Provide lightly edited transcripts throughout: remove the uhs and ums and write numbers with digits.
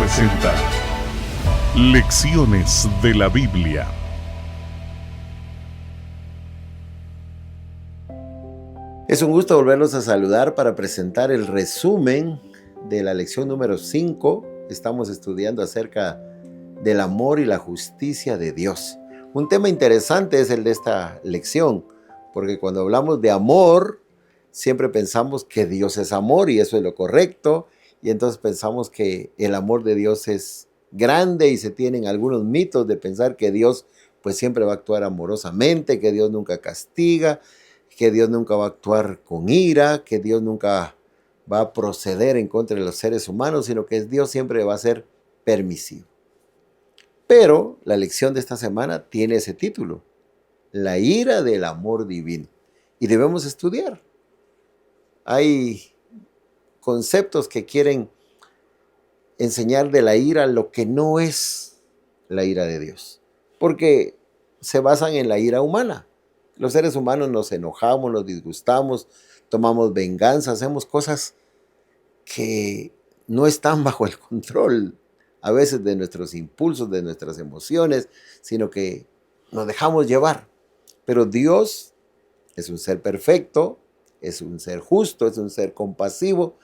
presenta Lecciones de la Biblia. Es un gusto volverlos a saludar para presentar el resumen de la lección número 5. Estamos estudiando acerca del amor y la justicia de Dios. Un tema interesante es el de esta lección, porque cuando hablamos de amor, siempre pensamos que Dios es amor y eso es lo correcto, y entonces pensamos que el amor de Dios es grande y se tienen algunos mitos de pensar que Dios pues siempre va a actuar amorosamente, que Dios nunca castiga, que Dios nunca va a actuar con ira, que Dios nunca va a proceder en contra de los seres humanos, sino que Dios siempre va a ser permisivo. Pero la lección de esta semana tiene ese título, la ira del amor divino, y debemos estudiar. Hay conceptos que quieren enseñar de la ira lo que no es la ira de Dios, porque se basan en la ira humana. Los seres humanos nos enojamos, nos disgustamos, tomamos venganza, hacemos cosas que no están bajo el control a veces de nuestros impulsos, de nuestras emociones, sino que nos dejamos llevar. Pero Dios es un ser perfecto, es un ser justo, es un ser compasivo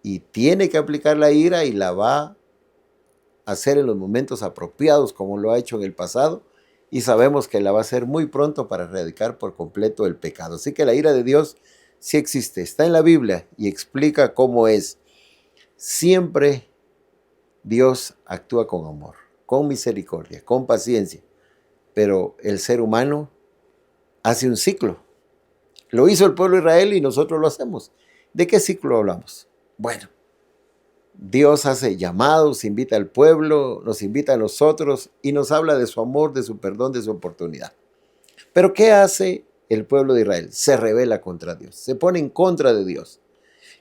y tiene que aplicar la ira y la va a hacer en los momentos apropiados como lo ha hecho en el pasado, y sabemos que la va a hacer muy pronto para erradicar por completo el pecado. Así que la ira de Dios sí existe, está en la Biblia y explica cómo es. Siempre Dios actúa con amor, con misericordia, con paciencia, pero el ser humano hace un ciclo. Lo hizo el pueblo de Israel y nosotros lo hacemos. ¿De qué ciclo hablamos? Bueno, Dios hace llamados, invita al pueblo, nos invita a nosotros y nos habla de su amor, de su perdón, de su oportunidad. Pero ¿qué hace el pueblo de Israel? Se rebela contra Dios, se pone en contra de Dios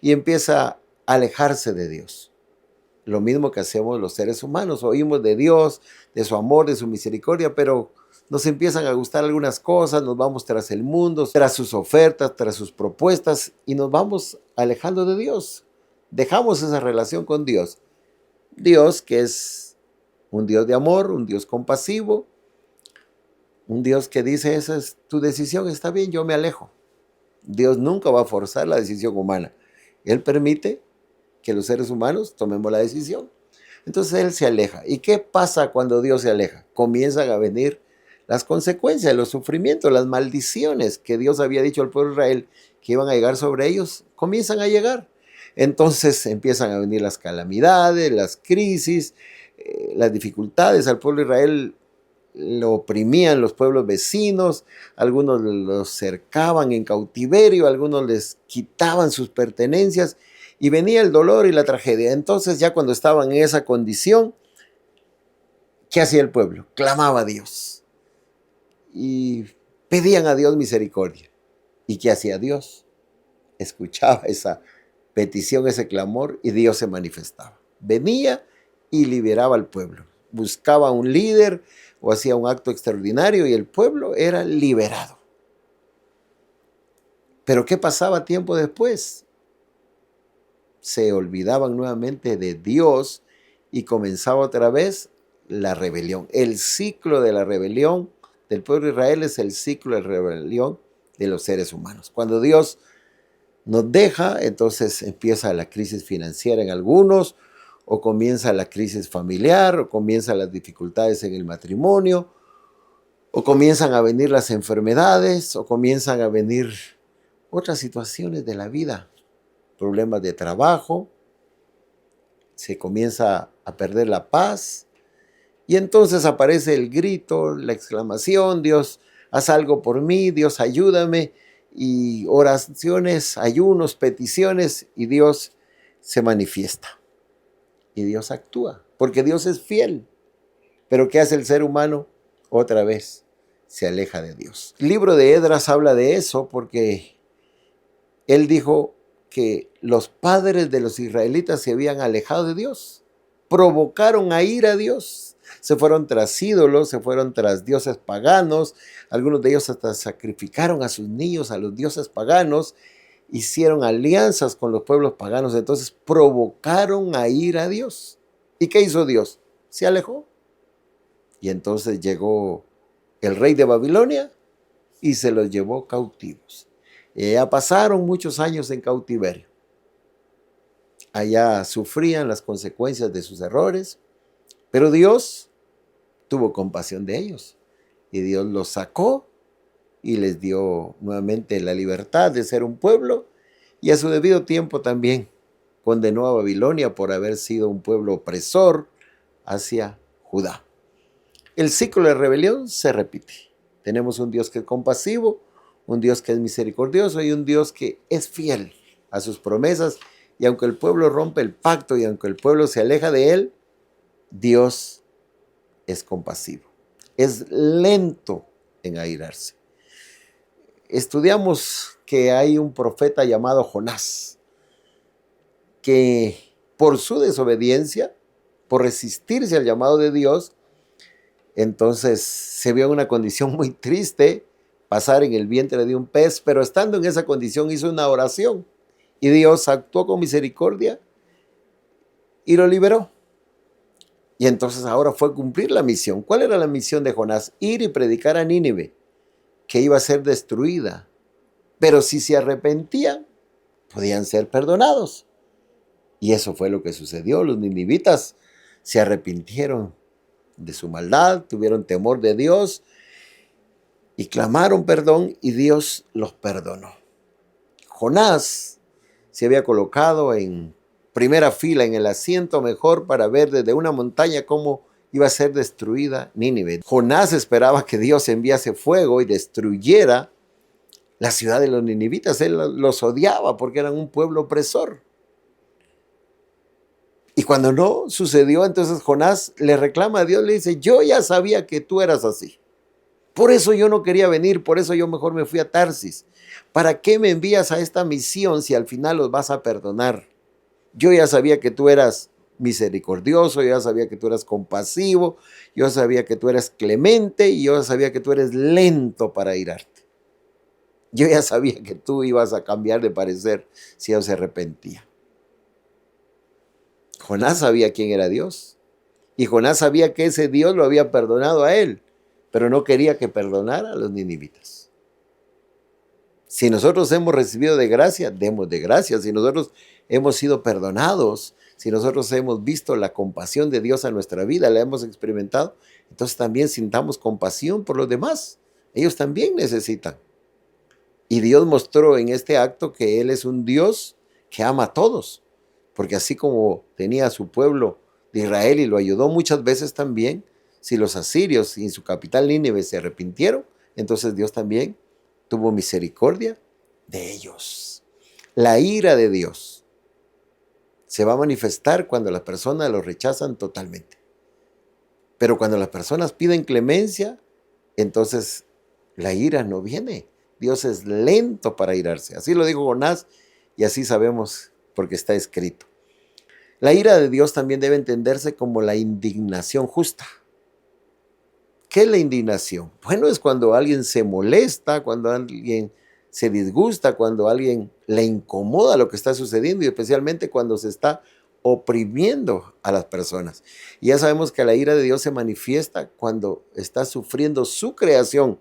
y empieza a alejarse de Dios. Lo mismo que hacemos los seres humanos, oímos de Dios, de su amor, de su misericordia, pero nos empiezan a gustar algunas cosas, nos vamos tras el mundo, tras sus ofertas, tras sus propuestas y nos vamos alejando de Dios. Dejamos esa relación con Dios. Dios que es un Dios de amor, un Dios compasivo, un Dios que dice, esa es tu decisión, está bien, yo me alejo. Dios nunca va a forzar la decisión humana. Él permite que los seres humanos tomemos la decisión. Entonces Él se aleja. ¿Y qué pasa cuando Dios se aleja? Comienzan a venir las consecuencias, los sufrimientos, las maldiciones que Dios había dicho al pueblo de Israel que iban a llegar sobre ellos, comienzan a llegar. Entonces empiezan a venir las calamidades, las crisis, las dificultades. Al pueblo de Israel lo oprimían los pueblos vecinos, algunos los cercaban en cautiverio, algunos les quitaban sus pertenencias y venía el dolor y la tragedia. Entonces ya cuando estaban en esa condición, ¿qué hacía el pueblo? Clamaba a Dios y pedían a Dios misericordia. ¿Y qué hacía Dios? Escuchaba esa petición, ese clamor, y Dios se manifestaba. Venía y liberaba al pueblo. Buscaba un líder o hacía un acto extraordinario y el pueblo era liberado. Pero ¿qué pasaba tiempo después? Se olvidaban nuevamente de Dios y comenzaba otra vez la rebelión. El ciclo de la rebelión del pueblo de Israel es el ciclo de rebelión de los seres humanos. Cuando Dios nos deja, entonces empieza la crisis financiera en algunos, o comienza la crisis familiar, o comienzan las dificultades en el matrimonio, o comienzan a venir las enfermedades, o comienzan a venir otras situaciones de la vida, problemas de trabajo, se comienza a perder la paz, y entonces aparece el grito, la exclamación, Dios, haz algo por mí, Dios, ayúdame, y oraciones, ayunos, peticiones, y Dios se manifiesta. Y Dios actúa, porque Dios es fiel. Pero ¿qué hace el ser humano? Otra vez se aleja de Dios. El libro de Esdras habla de eso porque él dijo que los padres de los israelitas se habían alejado de Dios. Provocaron a ira a Dios. Se fueron tras ídolos, se fueron tras dioses paganos. Algunos de ellos hasta sacrificaron a sus niños a los dioses paganos. Hicieron alianzas con los pueblos paganos. Entonces provocaron a ira a Dios. ¿Y qué hizo Dios? Se alejó. Y entonces llegó el rey de Babilonia y se los llevó cautivos. Y ya pasaron muchos años en cautiverio. Allá sufrían las consecuencias de sus errores, pero Dios tuvo compasión de ellos. Y Dios los sacó y les dio nuevamente la libertad de ser un pueblo, y a su debido tiempo también condenó a Babilonia por haber sido un pueblo opresor hacia Judá. El ciclo de rebelión se repite. Tenemos un Dios que es compasivo, un Dios que es misericordioso y un Dios que es fiel a sus promesas. Y aunque el pueblo rompe el pacto y aunque el pueblo se aleja de él, Dios es compasivo. Es lento en airarse. Estudiamos que hay un profeta llamado Jonás, que por su desobediencia, por resistirse al llamado de Dios, entonces se vio en una condición muy triste, pasar en el vientre de un pez, pero estando en esa condición hizo una oración y Dios actuó con misericordia y lo liberó. Y entonces ahora fue cumplir la misión. ¿Cuál era la misión de Jonás? Ir y predicar a Nínive, que iba a ser destruida. Pero si se arrepentían, podían ser perdonados. Y eso fue lo que sucedió. Los ninivitas se arrepintieron de su maldad, tuvieron temor de Dios y clamaron perdón y Dios los perdonó. Jonás se había colocado en primera fila, en el asiento mejor para ver desde una montaña cómo iba a ser destruida Nínive. Jonás esperaba que Dios enviase fuego y destruyera la ciudad de los ninivitas. Él los odiaba porque eran un pueblo opresor. Y cuando no sucedió, entonces Jonás le reclama a Dios, le dice, yo ya sabía que tú eras así. Por eso yo no quería venir, por eso yo mejor me fui a Tarsis. ¿Para qué me envías a esta misión si al final los vas a perdonar? Yo ya sabía que tú eras misericordioso, yo ya sabía que tú eras compasivo, yo sabía que tú eras clemente y yo sabía que tú eres lento para irarte. Yo ya sabía que tú ibas a cambiar de parecer si ellos se arrepentían. Jonás sabía quién era Dios. Y Jonás sabía que ese Dios lo había perdonado a él, pero no quería que perdonara a los ninivitas. Si nosotros hemos recibido de gracia, demos de gracia. Si nosotros hemos sido perdonados, si nosotros hemos visto la compasión de Dios a nuestra vida, la hemos experimentado, entonces también sintamos compasión por los demás. Ellos también necesitan. Y Dios mostró en este acto que Él es un Dios que ama a todos. Porque así como tenía a su pueblo de Israel y lo ayudó muchas veces también, si los asirios y su capital Nínive se arrepintieron, entonces Dios también tuvo misericordia de ellos. La ira de Dios se va a manifestar cuando las personas lo rechazan totalmente. Pero cuando las personas piden clemencia, entonces la ira no viene. Dios es lento para irarse. Así lo dijo Jonás y así sabemos porque está escrito. La ira de Dios también debe entenderse como la indignación justa. ¿Qué es la indignación? Bueno, es cuando alguien se molesta, cuando alguien se disgusta, cuando alguien le incomoda lo que está sucediendo y especialmente cuando se está oprimiendo a las personas. Y ya sabemos que la ira de Dios se manifiesta cuando está sufriendo su creación,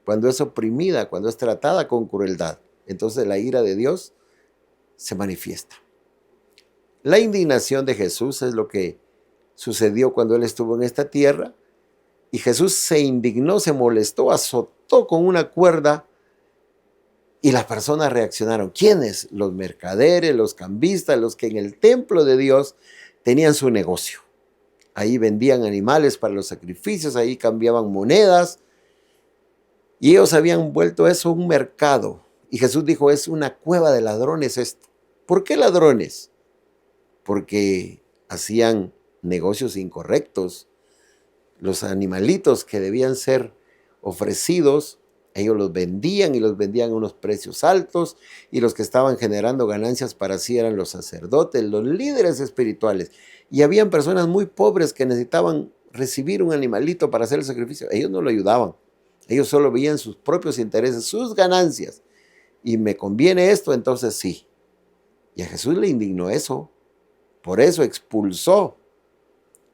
cuando es oprimida, cuando es tratada con crueldad. Entonces la ira de Dios se manifiesta. La indignación de Jesús es lo que sucedió cuando Él estuvo en esta tierra. Y Jesús se indignó, se molestó, azotó con una cuerda y las personas reaccionaron. ¿Quiénes? Los mercaderes, los cambistas, los que en el templo de Dios tenían su negocio. Ahí vendían animales para los sacrificios, ahí cambiaban monedas y ellos habían vuelto eso un mercado. Y Jesús dijo, es una cueva de ladrones esto. ¿Por qué ladrones? Porque hacían negocios incorrectos. Los animalitos que debían ser ofrecidos, ellos los vendían y los vendían a unos precios altos y los que estaban generando ganancias para sí eran los sacerdotes, los líderes espirituales. Y habían personas muy pobres que necesitaban recibir un animalito para hacer el sacrificio. Ellos no lo ayudaban. Ellos solo veían sus propios intereses, sus ganancias. Y me conviene esto, entonces sí. Y a Jesús le indignó eso. Por eso expulsó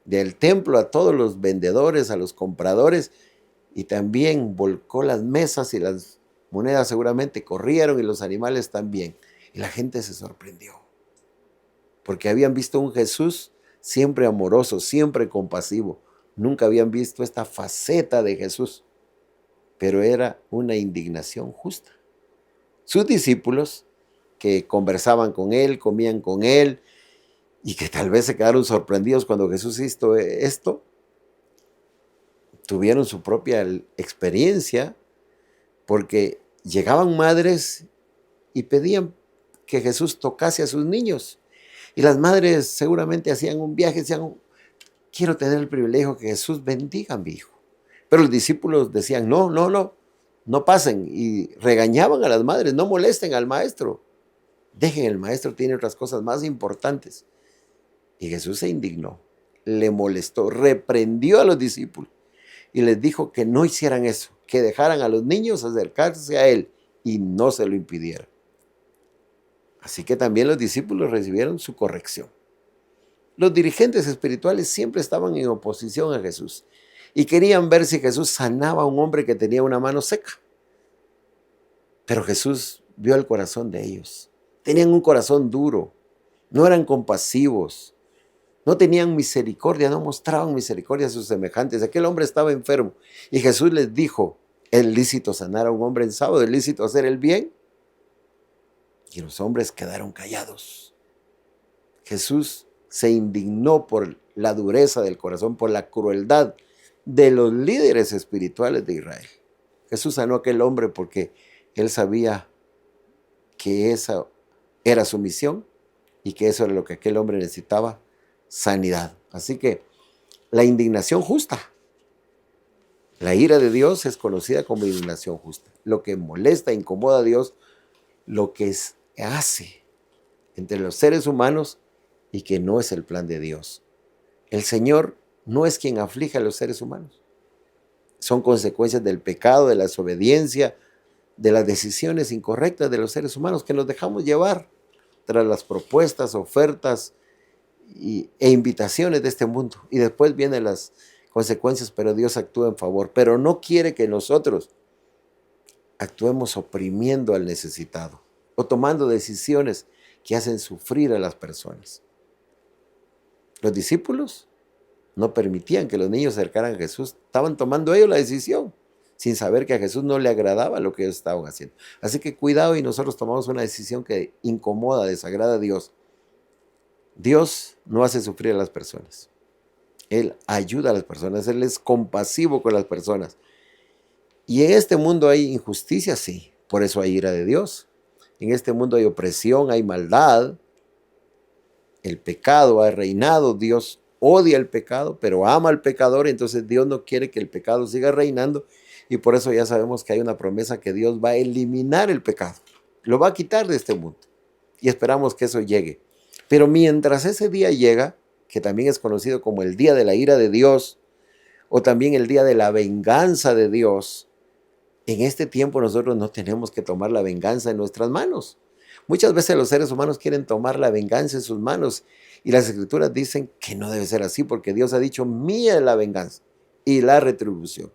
del templo a todos los vendedores, a los compradores, y también volcó las mesas y las monedas seguramente corrieron y los animales también. Y la gente se sorprendió, porque habían visto un Jesús siempre amoroso, siempre compasivo. Nunca habían visto esta faceta de Jesús, pero era una indignación justa. Sus discípulos, que conversaban con él, comían con él, y que tal vez se quedaron sorprendidos cuando Jesús hizo esto, tuvieron su propia experiencia, porque llegaban madres y pedían que Jesús tocase a sus niños. Y las madres seguramente hacían un viaje, decían, quiero tener el privilegio que Jesús bendiga a mi hijo. Pero los discípulos decían, no, no, no, no pasen. Y regañaban a las madres, no molesten al maestro. Dejen, el maestro tiene otras cosas más importantes. Y Jesús se indignó, le molestó, reprendió a los discípulos y les dijo que no hicieran eso, que dejaran a los niños acercarse a él y no se lo impidieran. Así que también los discípulos recibieron su corrección. Los dirigentes espirituales siempre estaban en oposición a Jesús y querían ver si Jesús sanaba a un hombre que tenía una mano seca. Pero Jesús vio el corazón de ellos. Tenían un corazón duro, no eran compasivos, no tenían misericordia, no mostraban misericordia a sus semejantes. Aquel hombre estaba enfermo y Jesús les dijo, ¿es lícito sanar a un hombre en sábado? ¿Es lícito hacer el bien? Y los hombres quedaron callados. Jesús se indignó por la dureza del corazón, por la crueldad de los líderes espirituales de Israel. Jesús sanó a aquel hombre porque él sabía que esa era su misión y que eso era lo que aquel hombre necesitaba, sanidad. Así que la indignación justa, la ira de Dios es conocida como indignación justa. Lo que molesta, incomoda a Dios, lo que hace entre los seres humanos y que no es el plan de Dios. El Señor no es quien aflige a los seres humanos. Son consecuencias del pecado, de la desobediencia, de las decisiones incorrectas de los seres humanos que nos dejamos llevar tras las propuestas, ofertas e invitaciones de este mundo. Y después vienen las consecuencias, pero Dios actúa en favor. Pero no quiere que nosotros actuemos oprimiendo al necesitado o tomando decisiones que hacen sufrir a las personas. Los discípulos no permitían que los niños se acercaran a Jesús. Estaban tomando ellos la decisión, sin saber que a Jesús no le agradaba lo que ellos estaban haciendo. Así que cuidado, y nosotros tomamos una decisión que incomoda, desagrada a Dios. Dios no hace sufrir a las personas. Él ayuda a las personas, Él es compasivo con las personas. Y en este mundo hay injusticia, sí, por eso hay ira de Dios. En este mundo hay opresión, hay maldad. El pecado ha reinado, Dios odia el pecado, pero ama al pecador, entonces Dios no quiere que el pecado siga reinando, y por eso ya sabemos que hay una promesa que Dios va a eliminar el pecado, lo va a quitar de este mundo, y esperamos que eso llegue. Pero mientras ese día llega, que también es conocido como el día de la ira de Dios, o también el día de la venganza de Dios, en este tiempo nosotros no tenemos que tomar la venganza en nuestras manos. Muchas veces los seres humanos quieren tomar la venganza en sus manos, y las escrituras dicen que no debe ser así, porque Dios ha dicho, mía es la venganza y la retribución.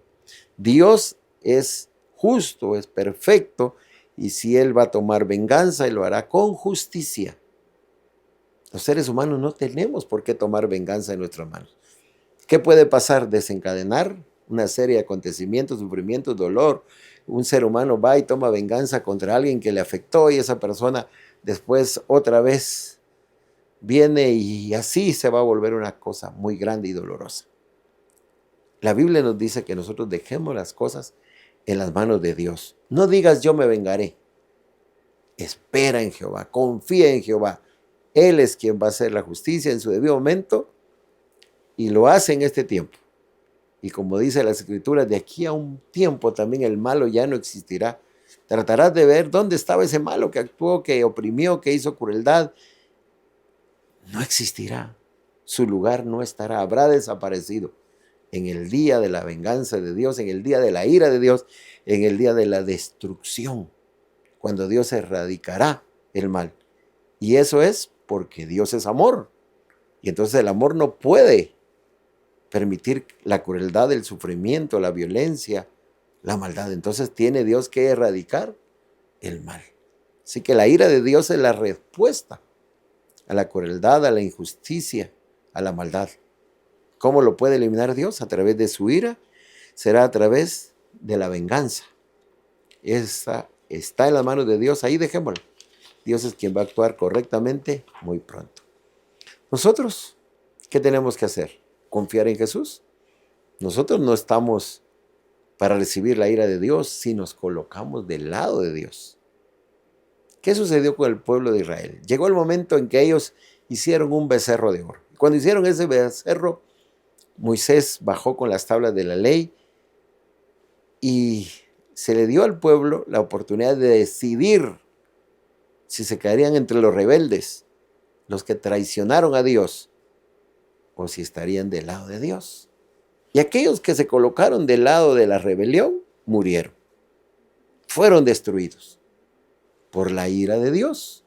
Dios es justo, es perfecto, y si Él va a tomar venganza, Él lo hará con justicia. Los seres humanos no tenemos por qué tomar venganza en nuestras manos. ¿Qué puede pasar? Desencadenar una serie de acontecimientos, sufrimientos, dolor. Un ser humano va y toma venganza contra alguien que le afectó, y esa persona después otra vez viene, y así se va a volver una cosa muy grande y dolorosa. La Biblia nos dice que nosotros dejemos las cosas en las manos de Dios. No digas yo me vengaré. Espera en Jehová, confía en Jehová. Él es quien va a hacer la justicia en su debido momento, y lo hace en este tiempo. Y como dice las escrituras, de aquí a un tiempo también el malo ya no existirá. Tratarás de ver dónde estaba ese malo que actuó, que oprimió, que hizo crueldad. No existirá. Su lugar no estará, habrá desaparecido. En el día de la venganza de Dios, en el día de la ira de Dios, en el día de la destrucción, cuando Dios erradicará el mal. Y eso es porque Dios es amor. Y entonces el amor no puede permitir la crueldad, el sufrimiento, la violencia, la maldad. Entonces tiene Dios que erradicar el mal. Así que la ira de Dios es la respuesta a la crueldad, a la injusticia, a la maldad. ¿Cómo lo puede eliminar Dios? A través de su ira, será a través de la venganza. Esa está en las manos de Dios, ahí dejémoslo. Dios es quien va a actuar correctamente muy pronto. Nosotros, ¿qué tenemos que hacer? ¿Confiar en Jesús? Nosotros no estamos para recibir la ira de Dios si nos colocamos del lado de Dios. ¿Qué sucedió con el pueblo de Israel? Llegó el momento en que ellos hicieron un becerro de oro. Cuando hicieron ese becerro, Moisés bajó con las tablas de la ley y se le dio al pueblo la oportunidad de decidir si se quedarían entre los rebeldes, los que traicionaron a Dios, o si estarían del lado de Dios. Y aquellos que se colocaron del lado de la rebelión murieron, fueron destruidos por la ira de Dios.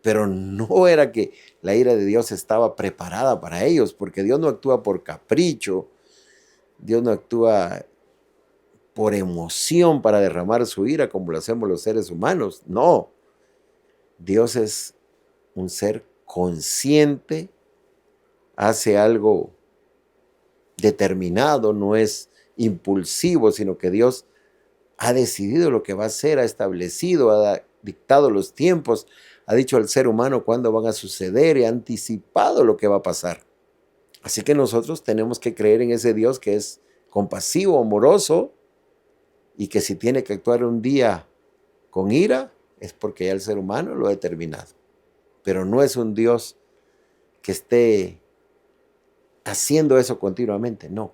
Pero no era que la ira de Dios estaba preparada para ellos, porque Dios no actúa por capricho, Dios no actúa por emoción para derramar su ira como lo hacemos los seres humanos. No, Dios es un ser consciente, hace algo determinado, no es impulsivo, sino que Dios ha decidido lo que va a hacer, ha establecido, ha dictado los tiempos, ha dicho al ser humano cuándo van a suceder y ha anticipado lo que va a pasar. Así que nosotros tenemos que creer en ese Dios que es compasivo, amoroso, y que si tiene que actuar un día con ira, es porque ya el ser humano lo ha determinado. Pero no es un Dios que esté haciendo eso continuamente, no.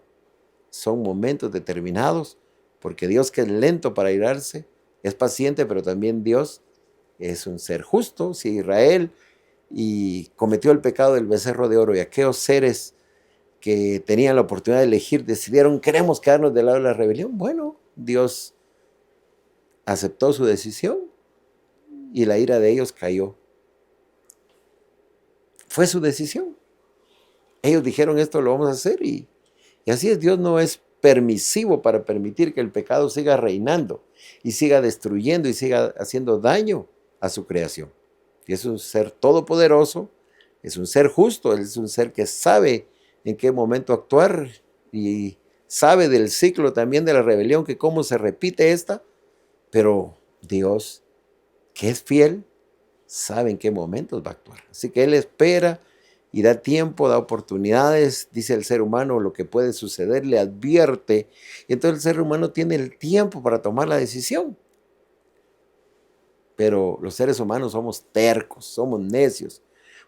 Son momentos determinados, porque Dios, que es lento para irarse, es paciente, pero también Dios es un ser justo. Si Israel y cometió el pecado del becerro de oro y aquellos seres que tenían la oportunidad de elegir decidieron, queremos quedarnos del lado de la rebelión, bueno, Dios aceptó su decisión y la ira de ellos cayó. Fue su decisión. Ellos dijeron, esto lo vamos a hacer, y así es. Dios no es permisivo para permitir que el pecado siga reinando y siga destruyendo y siga haciendo daño a su creación. Y es un ser todopoderoso, es un ser justo, es un ser que sabe en qué momento actuar y sabe del ciclo también de la rebelión, que cómo se repite esta, pero Dios, que es fiel, sabe en qué momentos va a actuar. Así que Él espera y da tiempo, da oportunidades, dice el ser humano lo que puede suceder, le advierte, y entonces el ser humano tiene el tiempo para tomar la decisión. Pero los seres humanos somos tercos, somos necios.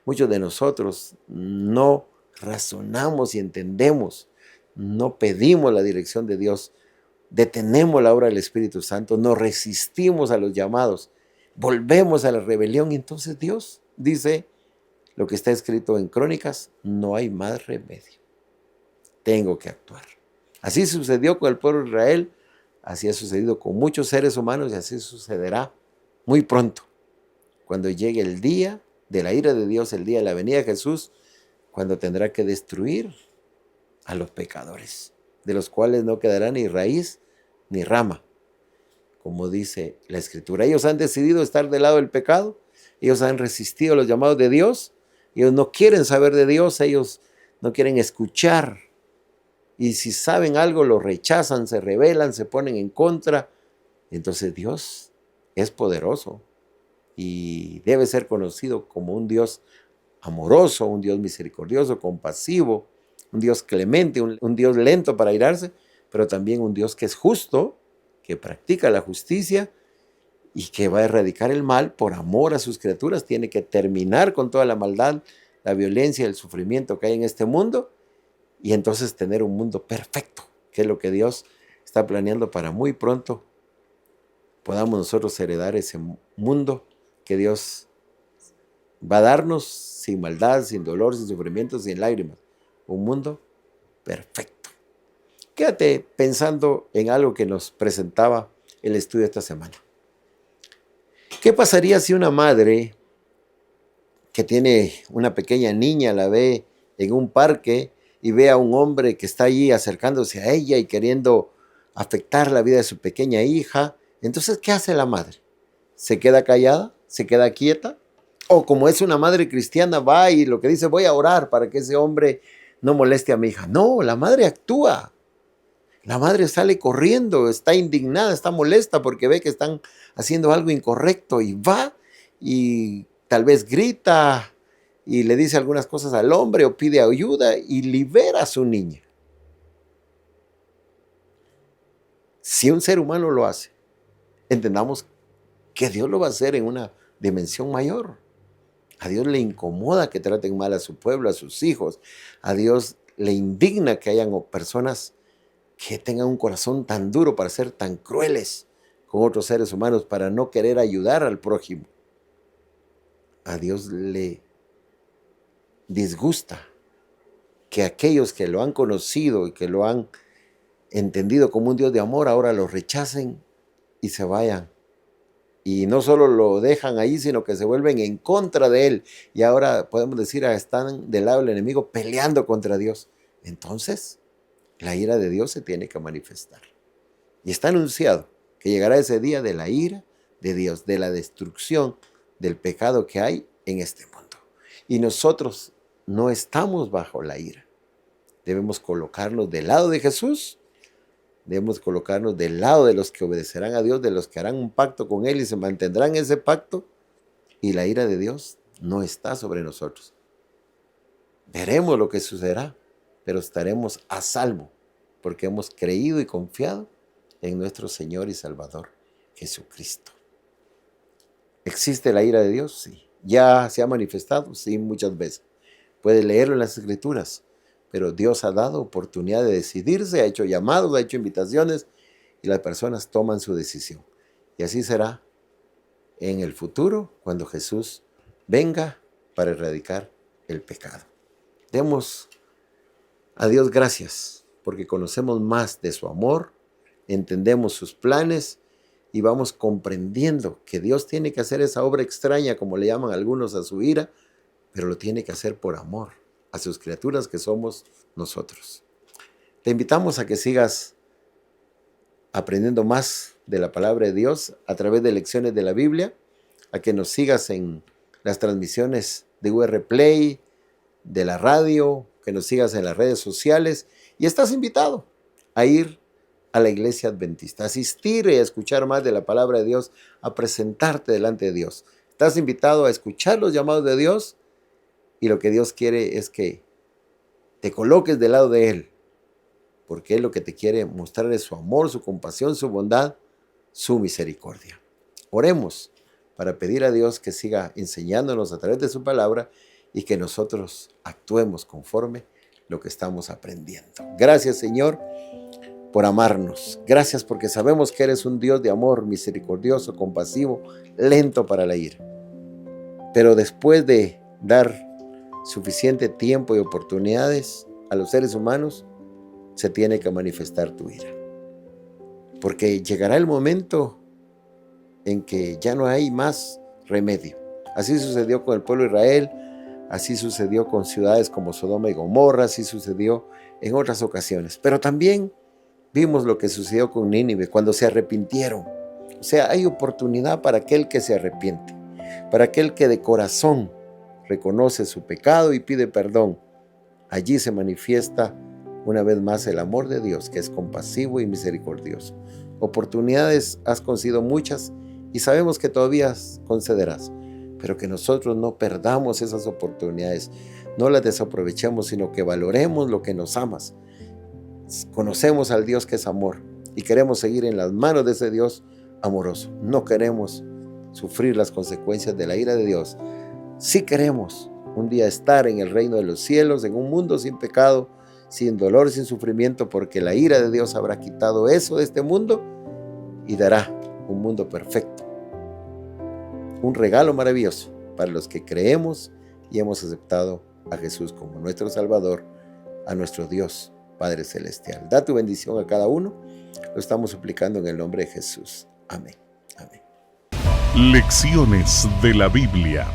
Muchos de nosotros no razonamos y entendemos, no pedimos la dirección de Dios, detenemos la obra del Espíritu Santo, nos resistimos a los llamados, volvemos a la rebelión, y entonces Dios dice lo que está escrito en Crónicas: no hay más remedio, tengo que actuar. Así sucedió con el pueblo de Israel, así ha sucedido con muchos seres humanos, y así sucederá muy pronto, cuando llegue el día de la ira de Dios, el día de la venida de Jesús, cuando tendrá que destruir a los pecadores, de los cuales no quedará ni raíz ni rama, como dice la Escritura. Ellos han decidido estar del lado del pecado, ellos han resistido los llamados de Dios, ellos no quieren saber de Dios, ellos no quieren escuchar, y si saben algo lo rechazan, se rebelan, se ponen en contra. Entonces Dios es poderoso y debe ser conocido como un Dios amoroso, un Dios misericordioso, compasivo, un Dios clemente, un Dios lento para irarse, pero también un Dios que es justo, que practica la justicia y que va a erradicar el mal por amor a sus criaturas. Tiene que terminar con toda la maldad, la violencia, el sufrimiento que hay en este mundo, y entonces tener un mundo perfecto, que es lo que Dios está planeando para muy pronto podamos nosotros heredar ese mundo que Dios va a darnos, sin maldad, sin dolor, sin sufrimiento, sin lágrimas. Un mundo perfecto. Quédate pensando en algo que nos presentaba el estudio esta semana. ¿Qué pasaría si una madre que tiene una pequeña niña la ve en un parque y ve a un hombre que está allí acercándose a ella y queriendo afectar la vida de su pequeña hija, entonces, ¿qué hace la madre? ¿Se queda callada? ¿Se queda quieta? O como es una madre cristiana, va y lo que dice, voy a orar para que ese hombre no moleste a mi hija. No, la madre actúa. La madre sale corriendo, está indignada, está molesta porque ve que están haciendo algo incorrecto y va y tal vez grita y le dice algunas cosas al hombre o pide ayuda y libera a su niña. Si un ser humano lo hace, entendamos que Dios lo va a hacer en una dimensión mayor. A Dios le incomoda que traten mal a su pueblo, a sus hijos. A Dios le indigna que hayan personas que tengan un corazón tan duro para ser tan crueles con otros seres humanos, para no querer ayudar al prójimo. A Dios le disgusta que aquellos que lo han conocido y que lo han entendido como un Dios de amor, ahora lo rechacen y se vayan. Y no solo lo dejan ahí, sino que se vuelven en contra de él. Y ahora podemos decir, están del lado del enemigo peleando contra Dios. Entonces, la ira de Dios se tiene que manifestar. Y está anunciado que llegará ese día de la ira de Dios, de la destrucción del pecado que hay en este mundo. Y nosotros no estamos bajo la ira. Debemos colocarnos del lado de Jesús. Debemos colocarnos del lado de los que obedecerán a Dios, de los que harán un pacto con Él y se mantendrán en ese pacto. Y la ira de Dios no está sobre nosotros. Veremos lo que sucederá, pero estaremos a salvo, porque hemos creído y confiado en nuestro Señor y Salvador, Jesucristo. ¿Existe la ira de Dios? Sí. ¿Ya se ha manifestado? Sí, muchas veces. Puede leerlo en las Escrituras. Pero Dios ha dado oportunidad de decidirse, ha hecho llamados, ha hecho invitaciones y las personas toman su decisión. Y así será en el futuro cuando Jesús venga para erradicar el pecado. Demos a Dios gracias porque conocemos más de su amor, entendemos sus planes y vamos comprendiendo que Dios tiene que hacer esa obra extraña, como le llaman algunos a su ira, pero lo tiene que hacer por amor a sus criaturas que somos nosotros. Te invitamos a que sigas aprendiendo más de la palabra de Dios a través de lecciones de la Biblia, a que nos sigas en las transmisiones de UR Play, de la radio, que nos sigas en las redes sociales y estás invitado a ir a la iglesia adventista, a asistir y a escuchar más de la palabra de Dios, a presentarte delante de Dios. Estás invitado a escuchar los llamados de Dios. Y lo que Dios quiere es que te coloques del lado de Él, porque Él lo que te quiere mostrar es su amor, su compasión, su bondad, su misericordia. Oremos para pedir a Dios que siga enseñándonos a través de su palabra y que nosotros actuemos conforme lo que estamos aprendiendo. Gracias, Señor, por amarnos. Gracias porque sabemos que eres un Dios de amor, misericordioso, compasivo, lento para la ira. Pero después de dar suficiente tiempo y oportunidades a los seres humanos, se tiene que manifestar tu ira. Porque llegará el momento en que ya no hay más remedio. Así sucedió con el pueblo de Israel, así sucedió con ciudades como Sodoma y Gomorra, así sucedió en otras ocasiones. Pero también vimos lo que sucedió con Nínive cuando se arrepintieron. O sea, hay oportunidad para aquel que se arrepiente, para aquel que de corazón reconoce su pecado y pide perdón. Allí se manifiesta una vez más el amor de Dios, que es compasivo y misericordioso. Oportunidades has concedido muchas y sabemos que todavía concederás, pero que nosotros no perdamos esas oportunidades, no las desaprovechemos, sino que valoremos lo que nos amas. Conocemos al Dios que es amor y queremos seguir en las manos de ese Dios amoroso. No queremos sufrir las consecuencias de la ira de Dios. Sí queremos un día estar en el reino de los cielos, en un mundo sin pecado, sin dolor, sin sufrimiento, porque la ira de Dios habrá quitado eso de este mundo y dará un mundo perfecto. Un regalo maravilloso para los que creemos y hemos aceptado a Jesús como nuestro Salvador, a nuestro Dios Padre Celestial. Da tu bendición a cada uno. Lo estamos suplicando en el nombre de Jesús. Amén. Amén. Lecciones de la Biblia.